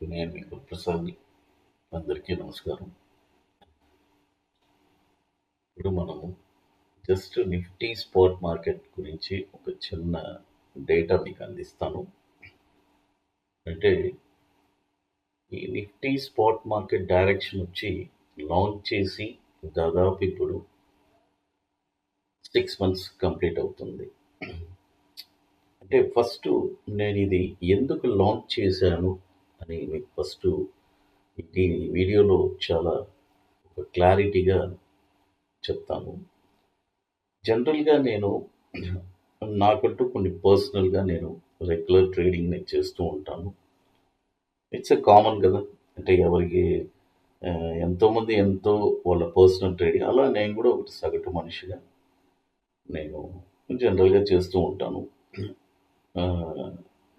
నేను మీకు ప్రసాద్ని. అందరికీ నమస్కారం. ఇప్పుడు మనము జస్ట్ నిఫ్టీ స్పాట్ మార్కెట్ గురించి ఒక చిన్న డేటా మీకు అందిస్తాను. అంటే ఈ నిఫ్టీ స్పాట్ మార్కెట్ డైరెక్షన్ వచ్చి లాంచ్ చేసి దాదాపు ఇప్పుడు 6 months కంప్లీట్ అవుతుంది. అంటే ఫస్ట్ నేను ఇది ఎందుకు లాంచ్ చేశాను అని మీకు ఫస్ట్ ఈ వీడియోలో చాలా ఒక క్లారిటీగా చెప్తాను. జనరల్‌గా నేను నాకంటూ కొన్ని పర్సనల్‌గా నేను రెగ్యులర్ ట్రేడింగ్ నేను చేస్తూ ఉంటాను. ఇట్స్ కామన్ కదా! అంటే ఎవరికి ఎంతోమంది ఎంతో వాళ్ళ పర్సనల్ ట్రేడింగ్ అలా నేను కూడా ఒకటి సగటు మనిషిగా నేను జనరల్‌గా చేస్తూ ఉంటాను.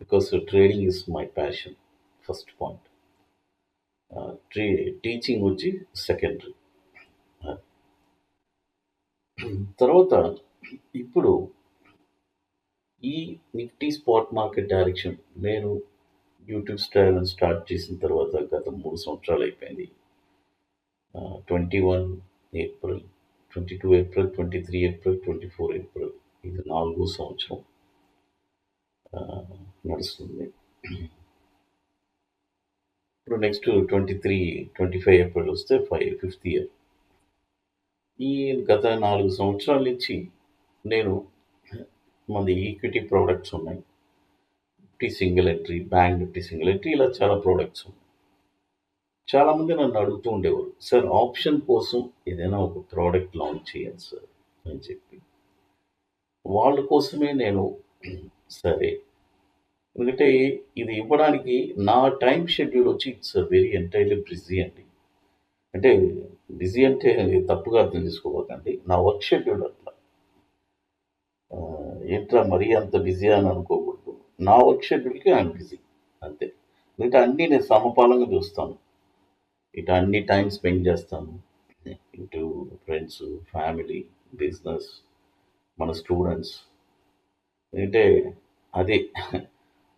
Because trading is my passion first point. Teaching వచ్చి సెకండరీ. తర్వాత ఇప్పుడు ఈ నిఫ్టీ స్పాట్ మార్కెట్ డైరెక్షన్ నేను యూట్యూబ్ ఛానల్ స్టార్ట్ చేసిన తర్వాత గత 3 సంవత్సరాలు అయిపోయింది. 21 ఏప్రిల్, 22 ఏప్రిల్, 23 ఏప్రిల్, 24 ఏప్రిల్ ఇది 4వ సంవత్సరం నడుస్తుంది. ఇప్పుడు నెక్స్ట్ 25 ఏప్రిల్ వస్తే 5th ఇయర్. ఈ గత 4 సంవత్సరాల నుంచి నేను మనది ఈక్విటీ ప్రోడక్ట్స్ ఉన్నాయి. Nifty single entry, bank Nifty single entry ఇలా చాలా ప్రోడక్ట్స్ ఉన్నాయి. చాలామంది నన్ను అడుగుతూ ఉండేవారు, సార్ ఆప్షన్ కోసం ఏదైనా ఒక ప్రోడక్ట్ లాంచ్ చేయండి సార్ అని చెప్పి. వాళ్ళ కోసమే నేను సరే, ఎందుకంటే ఇది ఇవ్వడానికి నా టైం షెడ్యూల్ వచ్చి ఇట్స్ వెరీ ఎంటైర్లీ బిజీ అండి. అంటే బిజీ అంటే తప్పుగా అర్థం చేసుకోవద్దండి. నా వర్క్ షెడ్యూల్ అట్లా. ఏంట్రా మరీ అంత బిజీ అని అనుకోకూడదు. నా వర్క్ షెడ్యూల్కి ఐఎమ్ బిజీ అంతే. ఎందుకంటే అన్నీ నేను సమపాలంగా చూస్తాను. ఇటు అన్ని టైం స్పెండ్ చేస్తాను. ఇటు ఫ్రెండ్స్, ఫ్యామిలీ, బిజినెస్, మన స్టూడెంట్స్. అంటే అదే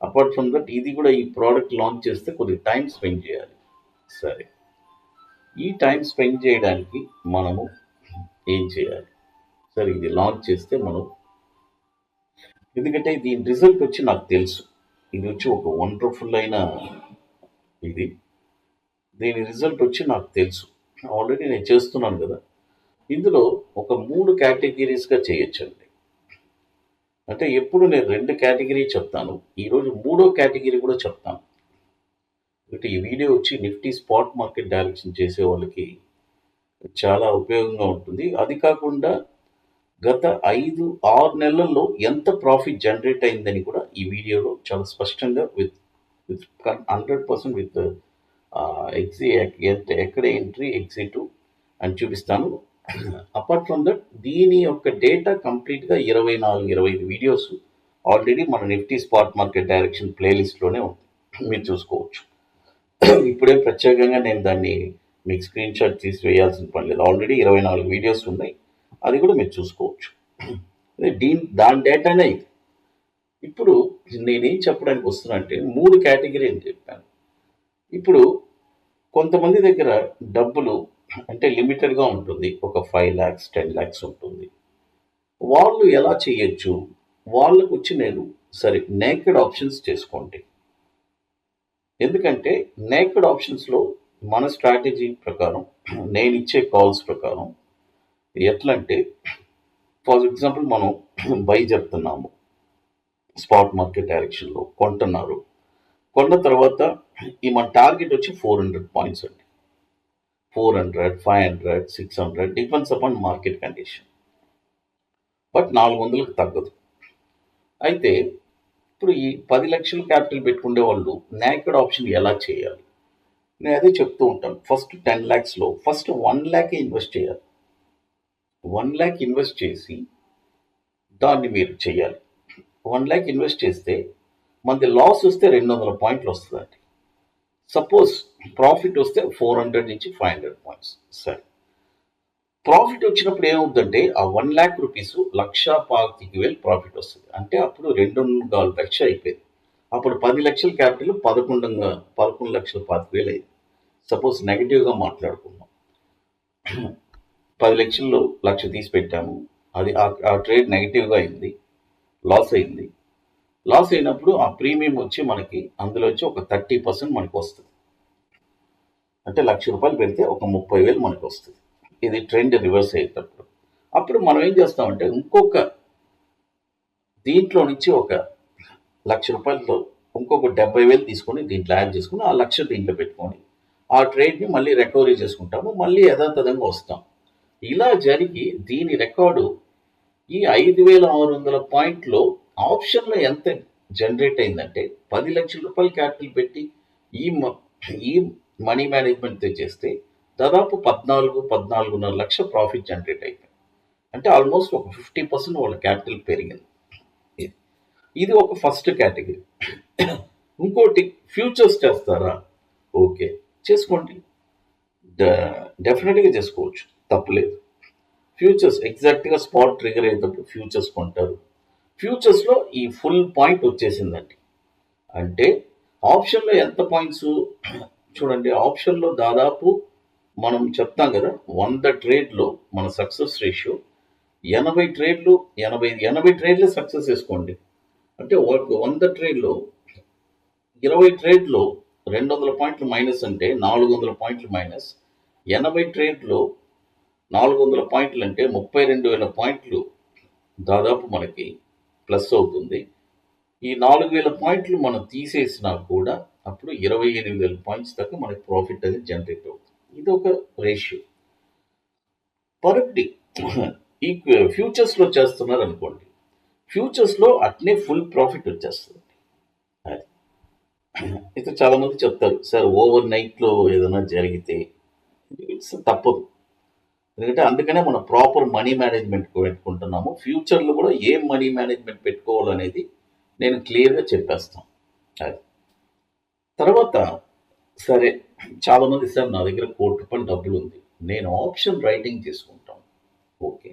అపార్ట్ ఫ్రమ్ దట్ ఇది కూడా ఈ ప్రోడక్ట్ లాంచ్ చేస్తే కొద్దిగా టైం స్పెండ్ చేయాలి. సరే, ఈ టైం స్పెండ్ చేయడానికి మనము ఏం చేయాలి? సరే, ఇది లాంచ్ చేస్తే మనం, ఎందుకంటే దీని రిజల్ట్ వచ్చి నాకు తెలుసు. ఇది వచ్చి ఒక వండర్ఫుల్ అయిన ఇది. దీని రిజల్ట్ వచ్చి నాకు తెలుసు. ఆల్రెడీ నేను చేస్తున్నాను కదా. ఇందులో ఒక 3 కేటగిరీస్గా చేయొచ్చండి. అంటే ఎప్పుడు నేను 2 కేటగిరీ చెప్తాను. ఈరోజు 3వ కేటగిరీ కూడా చెప్తాను. అంటే ఈ వీడియో వచ్చి నిఫ్టీ స్పాట్ మార్కెట్ డైరెక్షన్ చేసే వాళ్ళకి చాలా ఉపయోగంగా ఉంటుంది. అది కాకుండా గత 5-6 నెలల్లో ఎంత ప్రాఫిట్ జనరేట్ అయిందని కూడా ఈ వీడియోలో చాలా స్పష్టంగా విత్ 100% విత్ ఎక్కడ ఎంట్రీ, ఎగ్జిట్ అని చూపిస్తాను. అపార్ట్ ఫ్రమ్ దట్ దీని యొక్క డేటా కంప్లీట్గా 24-25 వీడియోస్ ఆల్రెడీ మన నిఫ్టీ స్పాట్ మార్కెట్ డైరెక్షన్ ప్లేలిస్ట్లోనే ఉంది, మీరు చూసుకోవచ్చు. ఇప్పుడే ప్రత్యేకంగా నేను దాన్ని మీకు స్క్రీన్ షాట్ తీసి వేయాల్సిన పని లేదు. ఆల్రెడీ 24 వీడియోస్ ఉన్నాయి, అది కూడా మీరు చూసుకోవచ్చు. దాని డేటానే ఇది. ఇప్పుడు నేనేం చెప్పడానికి వస్తున్నా అంటే 3 కేటగిరీ అని చెప్పాను. ఇప్పుడు కొంతమంది దగ్గర డబ్బులు అంటే లిమిటెడ్గా ఉంటుంది, ఒక 5 lakhs 10 lakhs ఉంటుంది. వాళ్ళు ఎలా చేయొచ్చు? వాళ్ళకు వచ్చి నేను సరే నేకెడ్ ఆప్షన్స్ చేసుకోండి. ఎందుకంటే నేకెడ్ ఆప్షన్స్లో మన స్ట్రాటజీ ప్రకారం నేను ఇచ్చే కాల్స్ ప్రకారం ఎట్లా అంటే, ఫర్ ఎగ్జాంపుల్ మనం బై చెప్తున్నాము, స్పాట్ మార్కెట్ డైరెక్షన్లో కొంటున్నారు. కొన్న తర్వాత ఈ మన టార్గెట్ వచ్చి 400 పాయింట్స్ అండి. 400, 500, 600 depends upon market condition. But 400కు తగ్గదు. అయితే ఇప్పుడు ఈ 10 లక్షలు క్యాపిటల్ పెట్టుకునే వాళ్ళు నేకెడ్ ఆప్షన్ ఎలా చేయాలి? నేను అదే చెప్తూ ఉంటాను. ఫస్ట్ 10 lakhsలో ఫస్ట్ 1 lakh ఇన్వెస్ట్ చేయాలి. 1 lakh ఇన్వెస్ట్ చేసి దాన్ని మీరు చేయాలి. 1 lakh ఇన్వెస్ట్ చేస్తే మనకి లాస్ వస్తే 200 పాయింట్లు వస్తుందండి. సపోజ్ ప్రాఫిట్ వస్తే 400 నుంచి 500 పాయింట్స్. సరే, ప్రాఫిట్ వచ్చినప్పుడు ఏమవుతుందంటే ఆ 1 lakh రూపీస్ 1,25,000 ప్రాఫిట్ వస్తుంది. అంటే అప్పుడు 2.25 లక్షలు అయిపోయింది. అప్పుడు 10,00,000 క్యాపిటల్ 11,25,000 అయింది. సపోజ్ నెగటివ్గా మాట్లాడుకున్నాం. 10,00,000 1,00,000 తీసి పెట్టాము. అది ఆ ట్రేడ్ నెగటివ్గా అయింది, లాస్ అయింది. లాస్ అయినప్పుడు ఆ ప్రీమియం వచ్చి మనకి అందులో వచ్చి ఒక 30% మనకు వస్తుంది. అంటే ₹1,00,000 పెడితే ఒక 30,000 మనకు వస్తుంది. ఇది ట్రెండ్ రివర్స్ అయ్యేటప్పుడు. అప్పుడు మనం ఏం చేస్తామంటే ఇంకొక దీంట్లో నుంచి ఒక ₹1,00,000 ఇంకొక 70,000 తీసుకొని దీంట్లో యాడ్ చేసుకుని ఆ 1,00,000 దీంట్లో పెట్టుకొని ఆ ట్రేడ్ని మళ్ళీ రికవరీ చేసుకుంటాము, మళ్ళీ యథాతథంగా వస్తాం. ఇలా జరిగి దీని రికార్డు ఈ 5,600 పాయింట్లో ఆప్షన్లో ఎంత జనరేట్ అయిందంటే ₹10,00,000 క్యాపిటల్ పెట్టి ఈ ఈ మనీ మేనేజ్మెంట్ చేస్తే దాదాపు 14.5 లక్షల ప్రాఫిట్ జనరేట్ అయిపోయింది. అంటే ఆల్మోస్ట్ ఒక 50% వాళ్ళ క్యాపిటల్ పెరిగింది. ఇది ఒక ఫస్ట్ కేటగిరీ. ఇంకోటి ఫ్యూచర్స్ చేస్తారా? ఓకే, చేసుకోండి, డెఫినెట్గా చేసుకోవచ్చు, తప్పులేదు. ఫ్యూచర్స్ ఎగ్జాక్ట్గా స్పాట్ ట్రిగర్ అయ్యేటప్పుడు ఫ్యూచర్స్ కొంటారు. ఫ్యూచర్స్లో ఈ ఫుల్ పాయింట్ వచ్చేసిందండి. అంటే ఆప్షన్లో ఎంత పాయింట్స్ చూడండి, ఆప్షన్లో దాదాపు మనం చెప్తాం కదా 100 ట్రేడ్లో మన సక్సెస్ రేషియో 80 ట్రేడ్లు 80 ట్రేడ్లే సక్సెస్ చేసుకోండి. అంటే 100 ట్రేడ్లో 20 ట్రేడ్లో 200 పాయింట్లు మైనస్ అంటే 400 పాయింట్లు మైనస్. 80 ట్రేడ్లో 400 పాయింట్లు అంటే 32,000 పాయింట్లు దాదాపు మనకి ప్లస్ అవుతుంది. ఈ 4,000 పాయింట్లు మనం తీసేసినా కూడా అప్పుడు 28,000 పాయింట్స్ దాకా మనకి ప్రాఫిట్ అనేది జనరేట్ అవుతుంది. ఇది ఒక రేషియో. పర్టి ఈ ఫ్యూచర్స్లో చేస్తున్నారు అనుకోండి, ఫ్యూచర్స్లో అట్నే ఫుల్ ప్రాఫిట్ వచ్చేస్తుంది. అది అయితే చాలామంది చెప్తారు, సార్ ఓవర్ నైట్లో ఏదైనా జరిగితే తప్పదు. ఎందుకంటే అందుకనే మనం ప్రాపర్ మనీ మేనేజ్మెంట్ పెట్టుకుంటున్నాము. ఫ్యూచర్లో కూడా ఏం మనీ మేనేజ్మెంట్ పెట్టుకోవాలనేది నేను క్లియర్గా చెప్పేస్తాను. అది తర్వాత సరే, చాలామంది సార్ నా దగ్గర ₹1,00,00,000 డబ్బులు ఉంది, నేను ఆప్షన్ రైటింగ్ చేసుకుంటాను. ఓకే,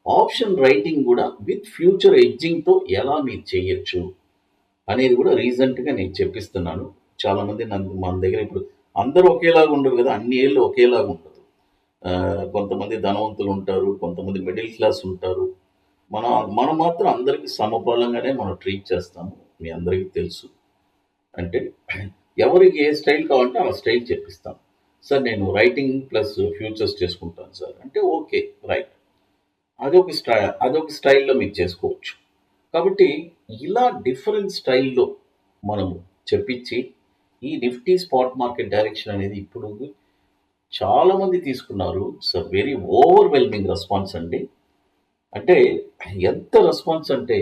ఆప్షన్ రైటింగ్ కూడా విత్ ఫ్యూచర్ ఎడ్జింగ్తో ఎలా మీరు చేయొచ్చు అనేది కూడా రీసెంట్గా నేను చెప్పిస్తున్నాను. చాలామంది మన దగ్గర ఇప్పుడు అందరూ ఒకేలాగా ఉండరు కదా, అన్ని ఏళ్ళు ఒకేలాగా ఉండదు. కొంతమంది ధనవంతులు ఉంటారు, కొంతమంది మిడిల్ క్లాస్ ఉంటారు. మనం మాత్రం అందరికీ సమపాలంగానే మనం ట్రీట్ చేస్తాము, మీ అందరికీ తెలుసు. అంటే ఎవరికి ఏ స్టైల్ కావాలంటే ఆ స్టైల్ చెప్పిస్తాను. సార్ నేను రైటింగ్ ప్లస్ ఫ్యూచర్స్ చేసుకుంటాను సార్ అంటే ఓకే, రైట్, అదొక స్టైల్లో మీరు చేసుకోవచ్చు. కాబట్టి ఇలా డిఫరెంట్ స్టైల్లో మనము చెప్పించి ఈ నిఫ్టీ స్పాట్ మార్కెట్ డైరెక్షన్ అనేది ఇప్పుడు చాలామంది తీసుకున్నారు. It's a very overwhelming response అండి. అంటే ఎంత రెస్పాన్స్ అంటే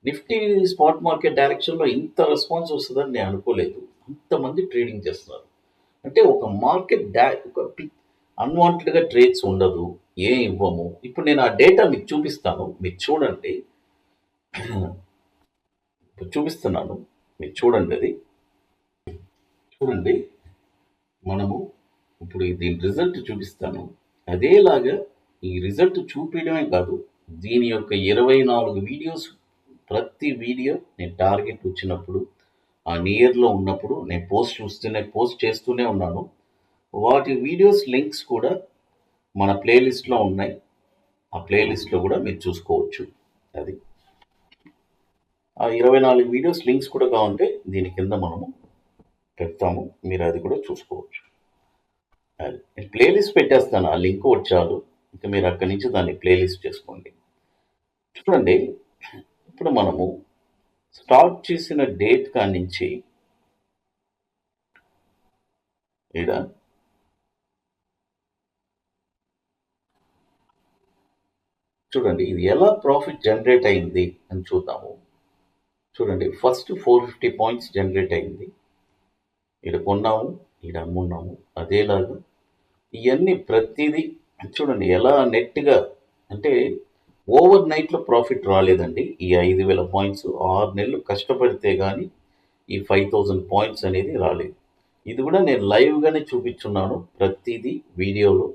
నిఫ్టీ స్పాట్ మార్కెట్ డైరెక్షన్లో ఇంత రెస్పాన్స్ వస్తుందని నేను అనుకోలేదు. అంతమంది ట్రేడింగ్ చేస్తున్నారు. అంటే ఒక మార్కెట్ ఒక అన్వాంటెడ్గా ట్రేడ్స్ ఉండదు, ఏం ఇవ్వము. ఇప్పుడు నేను ఆ డేటా మీకు చూపిస్తాను, మీరు చూడండి. ఇప్పుడు చూపిస్తున్నాను, మీరు చూడండి. అది చూడండి, మనము ఇప్పుడు దీని రిజల్ట్ చూపిస్తాను. అదేలాగా ఈ రిజల్ట్ చూపించడమే కాదు, దీని యొక్క 24 వీడియోస్, ప్రతి వీడియో నేను టార్గెట్ వచ్చినప్పుడు ఆ నియర్లో ఉన్నప్పుడు నేను పోస్ట్ చేస్తూనే ఉన్నాను. వాటి వీడియోస్ లింక్స్ కూడా మన ప్లేలిస్ట్లో ఉన్నాయి. ఆ ప్లేలిస్ట్లో కూడా మీరు చూసుకోవచ్చు. అది ఆ 24 వీడియోస్ లింక్స్ కూడా కావాలంటే దీని కింద మనము పెడతాము, మీరు అది కూడా చూసుకోవచ్చు. అది నేను ప్లేలిస్ట్ పెట్టేస్తాను, ఆ లింక్ వచ్చారు, ఇంకా మీరు అక్కడి నుంచి దాన్ని ప్లేలిస్ట్ చేసుకోండి. చూడండి, ఇప్పుడు మనము స్టార్ట్ చేసిన డేట్ కాడి నుంచి ఇక్కడ చూడండి ఇది ఎలా ప్రాఫిట్ జనరేట్ అయింది అని చూద్దాము. చూడండి, ఫస్ట్ 450 పాయింట్స్ జనరేట్ అయింది. ఇక్కడ కొన్నాము, ఇక్కడ అమ్మున్నాము. అదేలాగా ఇవన్నీ ప్రతిదీ చూడండి ఎలా నెట్గా, అంటే ఓవర్ నైట్లో ప్రాఫిట్ రాలేదండి. ఈ 5,000 పాయింట్స్ 6 నెలలు కష్టపడితే కానీ ఈ 5,000 పాయింట్స్ అనేది రాలేదు. ఇది కూడా నేను లైవ్గానే చూపించున్నాను ప్రతిదీ వీడియోలో.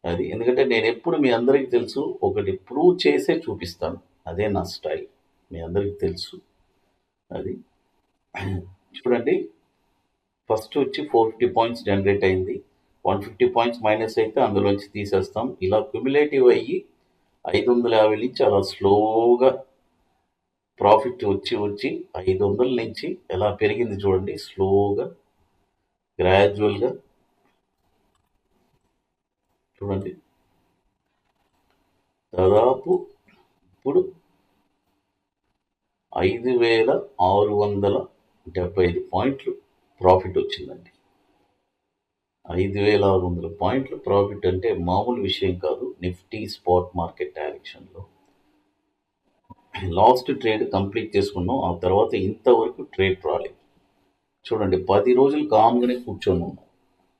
అది ఎందుకంటే నేను ఎప్పుడు మీ అందరికీ తెలుసు, ఒకటి ప్రూవ్ చేసే చూపిస్తాను, అదే నా స్టైల్, మీ అందరికీ తెలుసు. అది చూడండి, ఫస్ట్ వచ్చి 450 పాయింట్స్ జనరేట్ అయింది. 150 పాయింట్స్ మైనస్ అయితే అందులోంచి తీసేస్తాం. ఇలా క్యుములేటివ్ అయ్యి 550 నుంచి అలా స్లోగా ప్రాఫిట్ వచ్చి 500 నుంచి ఎలా పెరిగింది చూడండి, స్లోగా గ్రాడ్యువల్గా. చూడండి, దాదాపు ఇప్పుడు 5,675 పాయింట్లు ప్రాఫిట్ వచ్చిందండి. 5,600 పాయింట్లు ప్రాఫిట్ అంటే మామూలు విషయం కాదు. నిఫ్టీ స్పాట్ మార్కెట్ డైరెక్షన్లో లాస్ట్ ట్రేడ్ కంప్లీట్ చేసుకున్నాం. ఆ తర్వాత ఇంతవరకు ట్రేడ్ రాలేదు. చూడండి, 10 రోజులు కామ్గానే కూర్చొని ఉన్నాం.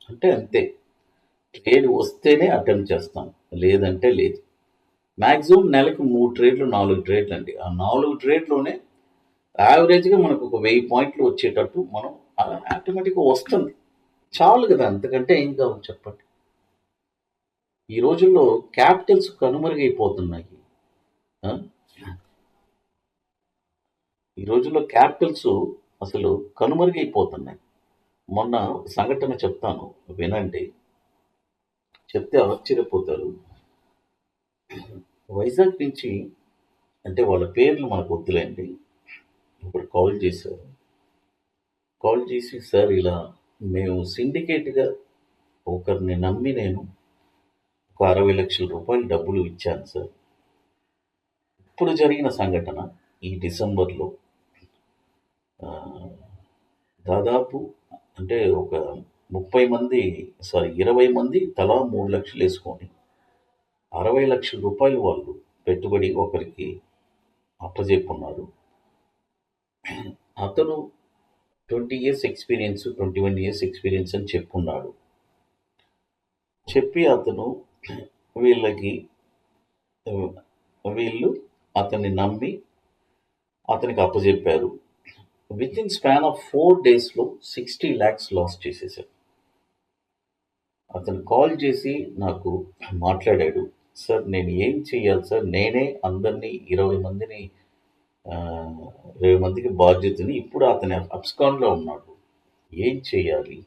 అంటే అంతే, ట్రేడ్ వస్తేనే అటెంప్ట్ చేస్తాం, లేదంటే లేదు. మ్యాక్సిమం నెలకు 3 ట్రేడ్లు 4 ట్రేడ్లు అండి. ఆ 4 ట్రేడ్లోనే యావరేజ్గా మనకు ఒక 1000 పాయింట్లు వచ్చేటట్టు మనం అలా ఆటోమేటిక్గా వస్తుంది. చాలు కదా, అంతకంటే ఏం కావాలి చెప్పండి. ఈ రోజుల్లో క్యాపిటల్స్ కనుమరుగైపోతున్నాయి. ఆ? ఈ రోజుల్లో క్యాపిటల్స్ అసలు కనుమరుగైపోతున్నాయి. మొన్న ఒక సంఘటన చెప్తాను, వినండి. చెప్తే ఆశ్చర్యపోతారు. వైజాగ్ నుంచి, అంటే వాళ్ళ పేర్లు మనకు వద్దులేండి, ఇప్పుడు కాల్ చేశారు. కాల్ చేసి, సార్ ఇలా మేము సిండికేట్గా ఒకరిని నమ్మి నేను ఒక 60 లక్షల రూపాయలు డబ్బులు ఇచ్చాను సార్. ఇప్పుడు జరిగిన సంఘటన ఈ డిసెంబర్లో దాదాపు అంటే ఒక 20 మంది తలా 3 లక్షలు వేసుకొని 60 లక్షల రూపాయలు వాళ్ళు పెట్టుబడి ఒకరికి అప్పజెప్పున్నారు. అతను 20 ఇయర్స్ ఎక్స్పీరియన్స్, 21 ఇయర్స్ ఎక్స్పీరియన్స్ అని చెప్పున్నాడు. చెప్పి అతను వీళ్ళు అతన్ని నమ్మి అతనికి అప్పజెప్పారు. విత్ ఇన్ స్పాన్ ఆఫ్ 4 డేస్లో 60 lakhs లాస్ చేసేసారు. అతను కాల్ చేసి నాకు మాట్లాడాడు, సార్ నేను ఏం చేయాలి సార్, నేనే అందరినీ 20 మందికి బాధ్యతని, ఇప్పుడు అతని అబ్స్కాన్లో ఉన్నాడు, ఏం చేయాలి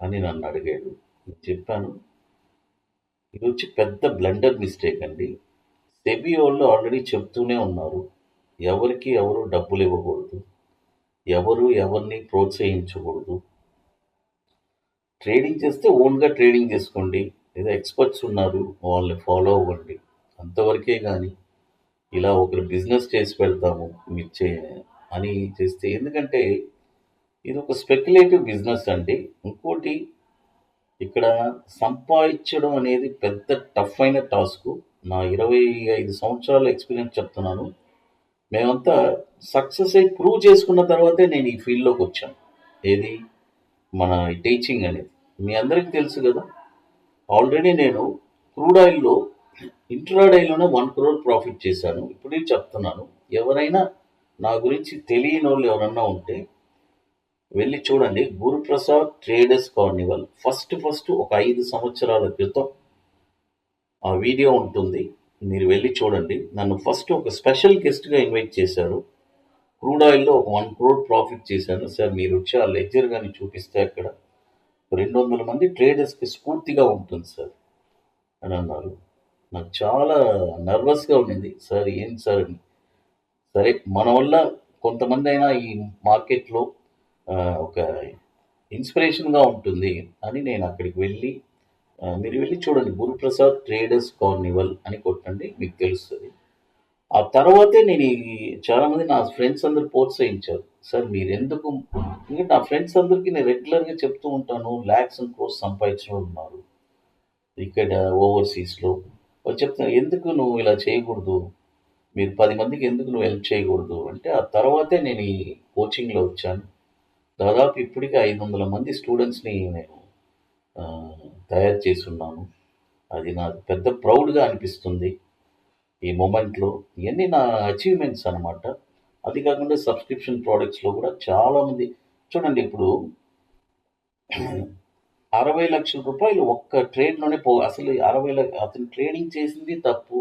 అని నన్ను అడిగాడు. చెప్పాను, ఇది వచ్చి పెద్ద బ్లండర్ మిస్టేక్ అండి. సెబీ వాళ్ళు ఆల్రెడీ చెప్తూనే ఉన్నారు, ఎవరికి ఎవరు డబ్బులు ఇవ్వకూడదు, ఎవరు ఎవరిని ప్రోత్సహించకూడదు. ట్రేడింగ్ చేస్తే ఓన్గా ట్రేడింగ్ చేసుకోండి, లేదా ఎక్స్పర్ట్స్ ఉన్నారు వాళ్ళని ఫాలో అవ్వండి, అంతవరకే కానీ ఇలా ఒకరు బిజినెస్ చేసి పెడతాము మీరు అని చేస్తే, ఎందుకంటే ఇది ఒక స్పెక్యులేటివ్ బిజినెస్ అండి. ఇంకోటి, ఇక్కడ సంపాదించడం అనేది పెద్ద టఫ్ అయిన టాస్క్. నా 25 సంవత్సరాల ఎక్స్పీరియన్స్ చెప్తున్నాను. మేమంతా సక్సెస్ అయి ప్రూవ్ చేసుకున్న తర్వాతే నేను ఈ ఫీల్డ్లోకి వచ్చాను. ఏది మన టీచింగ్ అనేది మీ అందరికీ తెలుసు కదా. ఆల్రెడీ నేను క్రూడ్ ఆయిల్లో ఇంట్రాడేలోనే 1 crore ప్రాఫిట్ చేశాను. ఇప్పుడే చెప్తున్నాను, ఎవరైనా నా గురించి తెలియని వాళ్ళు ఎవరన్నా ఉంటే వెళ్ళి చూడండి. గురుప్రసాద్ ట్రేడర్స్ కార్నివల్ ఫస్ట్ ఒక 5 సంవత్సరాల క్రితం ఆ వీడియో ఉంటుంది, మీరు వెళ్ళి చూడండి. నన్ను ఫస్ట్ ఒక స్పెషల్ గెస్ట్గా ఇన్వైట్ చేశారు. క్రూడ్ ఆయిల్లో ఒక 1 crore ప్రాఫిట్ చేశాను సార్, మీరు వచ్చి ఆ లెడ్జర్ కానీ చూపిస్తే అక్కడ 200 మంది ట్రేడర్స్కి స్ఫూర్తిగా ఉంటుంది సార్ అని అన్నారు. నాకు చాలా నర్వస్గా ఉండింది. సార్ ఏం సార్ అని. సరే, మన వల్ల కొంతమంది అయినా ఈ మార్కెట్లో ఒక ఇన్స్పిరేషన్గా ఉంటుంది అని నేను అక్కడికి వెళ్ళి, మీరు వెళ్ళి చూడండి, గురుప్రసాద్ ట్రేడర్స్ కార్నివల్ అని కొట్టండి, మీకు తెలుస్తుంది. ఆ తర్వాతే నేను చాలామంది నా ఫ్రెండ్స్ అందరు ప్రోత్సహించారు, సార్ మీరు ఎందుకు, ఎందుకంటే నా ఫ్రెండ్స్ అందరికీ నేను రెగ్యులర్గా చెప్తూ ఉంటాను, ల్యాక్స్ అండ్ క్రోర్స్ సంపాదించిన ఉన్నారు ఇక్కడ ఓవర్సీస్లో. వాళ్ళు చెప్తున్నారు, ఎందుకు నువ్వు ఇలా చేయకూడదు, మీరు 10 మందికి ఎందుకు నువ్వు హెల్ప్ చేయకూడదు అంటే, ఆ తర్వాతే నేను ఈ కోచింగ్లో వచ్చాను. దాదాపు ఇప్పటికీ 500 మంది స్టూడెంట్స్ని నేను తయారు చేస్తున్నాను. అది నాకు పెద్ద ప్రౌడ్గా అనిపిస్తుంది ఈ మూమెంట్లో. ఇవన్నీ నా అచీవ్మెంట్స్ అనమాట. అది కాకుండా సబ్స్క్రిప్షన్ ప్రోడక్ట్స్లో కూడా చాలామంది చూడండి, ఇప్పుడు 60 లక్షల రూపాయలు ఒక్క ట్రేడ్లోనే అసలు 60 అతను ట్రేడింగ్ చేసింది తప్పు.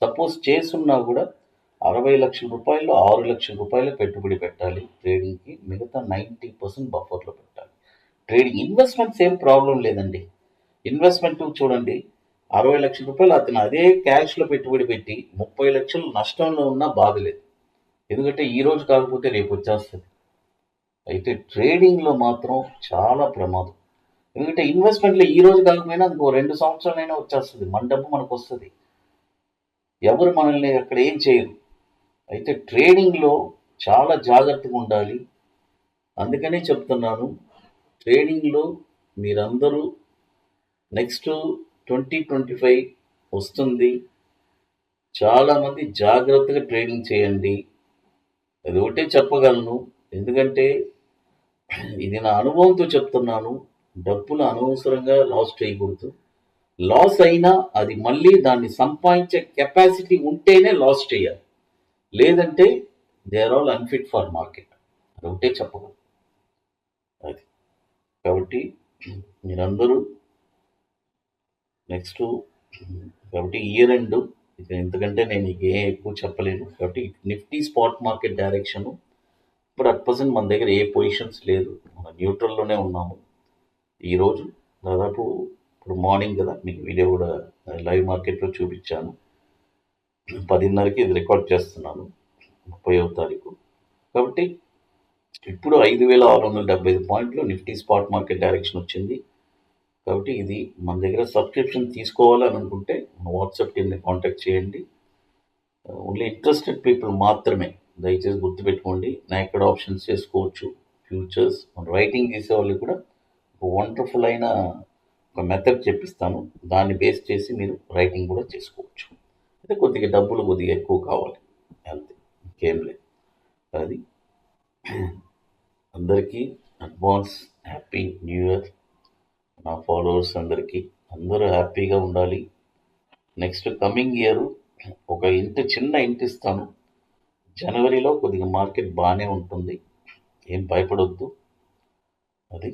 సపోజ్ చేసున్నా కూడా 60 లక్షల రూపాయల్లో 6 లక్షల రూపాయలు పెట్టుబడి పెట్టాలి ట్రేడింగ్‌కి. మిగతా 90% బఫర్‌లో పెట్టాలి. ట్రేడింగ్ ఇన్వెస్ట్‌మెంట్స్ ఏం ప్రాబ్లమ్ లేదండి. ఇన్వెస్ట్‌మెంట్ చూడండి, 60 లక్షల రూపాయలు అతను అదే క్యాష్‌లో పెట్టుబడి పెట్టి 30 లక్షలు నష్టంలో ఉన్నా బాధ లేదు. ఎందుకంటే ఈ రోజు కాకపోతే రేపు వచ్చేస్తది. అయితే ట్రేడింగ్‌లో మాత్రం చాలా ప్రమాదం. ఎందుకంటే ఇన్వెస్ట్‌మెంట్‌లో ఈ రోజు కాకపోయినా ఇంకో 2 సంవత్సరాలైనా వచ్చేస్తది. మన డబ్బు మనకొస్తది. ఎవరు మనల్ని అక్కడ ఏం చేయరు. అయితే ట్రేడింగ్‌లో చాలా జాగ్రత్తగా ఉండాలి. అందుకనే చెప్తున్నాను. ట్రేడింగ్‌లో మీరందరూ నెక్స్ట్ 2025 వస్తుంది. చాలామంది జాగ్రత్తగా ట్రేడింగ్ చేయండి. అది ఒకటే చెప్పగలను. ఎందుకంటే ఇది నా అనుభవంతో చెప్తున్నాను. డబ్బులు అనవసరంగా లాస్ చేయకూడదు. లాస్ అయినా అది మళ్ళీ దాన్ని సంపాదించే కెపాసిటీ ఉంటేనే లాస్ చేయాలి. లేదంటే they are all unfit for market. అదొకటే చెప్పగలను. అది. కాబట్టి మీరందరూ నెక్స్ట్ కాబట్టి ఇయర్ ఎండ్ ఇక ఎందుకంటే నేను ఇక ఏ ఎక్కువ చెప్పలేను. కాబట్టి నిఫ్టీ స్పాట్ మార్కెట్ డైరెక్షన్ ఇప్పుడు అట్ ప్రజెంట్ మన దగ్గర ఏ పొజిషన్స్ లేదు. మన న్యూట్రల్లోనే ఉన్నాము. ఈరోజు దాదాపు ఇప్పుడు మార్నింగ్ కదా మీకు వీడియో కూడా లైవ్ మార్కెట్లో చూపించాను. 10:30కి ఇది రికార్డ్ చేస్తున్నాను, 30వ తారీఖు. కాబట్టి ఇప్పుడు 5,675 పాయింట్లు నిఫ్టీ స్పాట్ మార్కెట్ డైరెక్షన్ వచ్చింది. కాబట్టి ఇది మన దగ్గర సబ్స్క్రిప్షన్ తీసుకోవాలని అనుకుంటే వాట్సాప్ టీమ్ని కాంటాక్ట్ చేయండి. ఓన్లీ ఇంట్రెస్టెడ్ పీపుల్ మాత్రమే. దయచేసి గుర్తుపెట్టుకోండి. నాకెడ్ ఆప్షన్స్ చేసుకోవచ్చు, ఫ్యూచర్స్ రైటింగ్ చేసే వాళ్ళకి కూడా ఒక వండర్ఫుల్ అయిన ఒక మెథడ్ చెప్పిస్తాను. దాన్ని బేస్ చేసి మీరు రైటింగ్ కూడా చేసుకోవచ్చు. అయితే కొద్దిగా డబ్బులు కొద్దిగా ఎక్కువ కావాలి అంతే, ఇంకేం లేదు. అది అందరికీ అడ్వాన్స్ హ్యాపీ న్యూ ఇయర్. నా ఫాలోవర్స్ అందరికీ అందరూ హ్యాపీగా ఉండాలి. నెక్స్ట్ కమింగ్ ఇయర్ ఒక చిన్న ఇంటి ఇస్తాను. జనవరిలో కొద్దిగా మార్కెట్ బాగానే ఉంటుంది, ఏం భయపడొద్దు. అది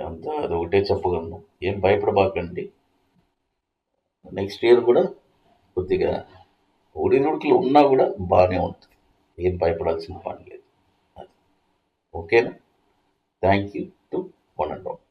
అంతా అది ఒకటే చెప్పగలను. ఏం భయపడబాకండి. నెక్స్ట్ ఇయర్ కూడా కొద్దిగా ఒడిదుడుకులు ఉన్నా కూడా బాగానే ఉంటుంది. ఏం భయపడాల్సిన పని లేదు. అది ఓకేనా? Thank you to one and all.